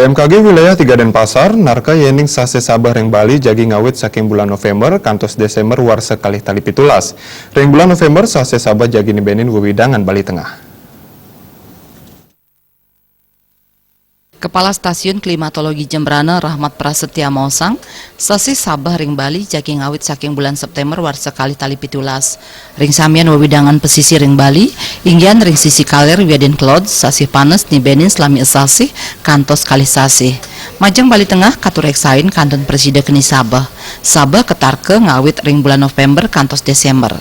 BMKG wilayah 3 Denpasar, narka yening sase Sabah reng Bali jagi ngawit saking bulan November kantos Desember war sekali tali pitulas. Reng bulan November sase Sabah jagi nibenin wewidangan Bali Tengah. Kepala Stasiun Klimatologi Jembrana Rahmat Prasetya Mausang, sasi Sabah ring Bali jagi ngawit saking bulan September war sekali tali pitulas. Ring samian wewidangan pesisir ring Bali, inggian ring sisi kaler wiadin cloud sasi panes nibenin selami esasih kantos kali sasih. Majang Bali Tengah katurek sain kanton presiden keni Sabah. Sabah ketarke ngawit ring bulan November kantos Desember.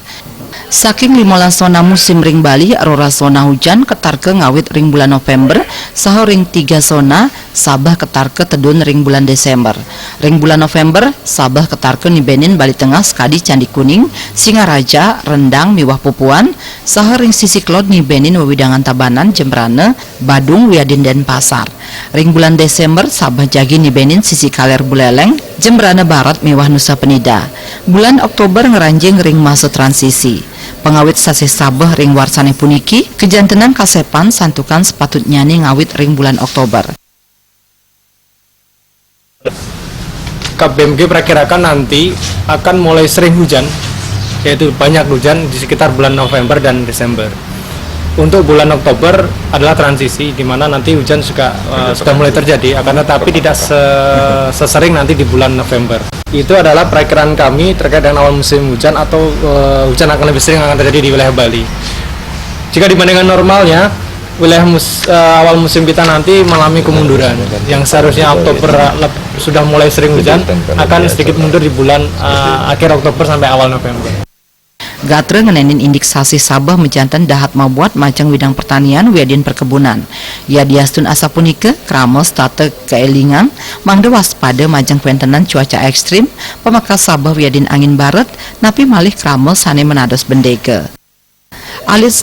Saking 15 zona musim ring Bali, aurora zona hujan ketarke ngawit ring bulan November, saho ring 3 zona Sabah ketarke tedun ring bulan Desember. Ring bulan November, Sabah ketarke nibenin Bali Tengah skadi Candi Kuning, Singaraja, Rendang, Miwah Pupuan, saho ring sisi klod nibenin wewidangan Tabanan, Jembrana, Badung, wiadin Denpasar. Ring bulan Desember, Sabah jagi nibenin sisi kaler Buleleng, Jembrana Barat, Miwah Nusa Penida. Bulan Oktober ngeranjing ring masa transisi. Pengawit sase Sabah ring warsane puniki, kejantenan kasepan santukan sepatutnya nih ngawit ring bulan Oktober. KBMG perkirakan nanti akan mulai sering hujan, yaitu banyak hujan di sekitar bulan November dan Desember. Untuk bulan Oktober adalah transisi, di mana nanti hujan sudah mulai terjadi, akan tetapi tidak sesering nanti di bulan November. Itu adalah perakiraan kami terkait dengan awal musim hujan atau hujan akan lebih sering akan terjadi di wilayah Bali. Jika dibandingkan normalnya, wilayah awal musim kita nanti mengalami kemunduran. Yang seharusnya Oktober sudah mulai sering hujan, akan sedikit mundur di bulan akhir Oktober sampai awal November. Gatre ngenenin indeksasi Sabah menjantan dahat mabuat macang widang pertanian wiadin perkebunan. Ya diastun asapunike kramos tate keelingan mangde waspada majang kuentenan cuaca ekstrim pemakas Sabah wiadin angin barat napi malih kramos sane menados bendege. Alit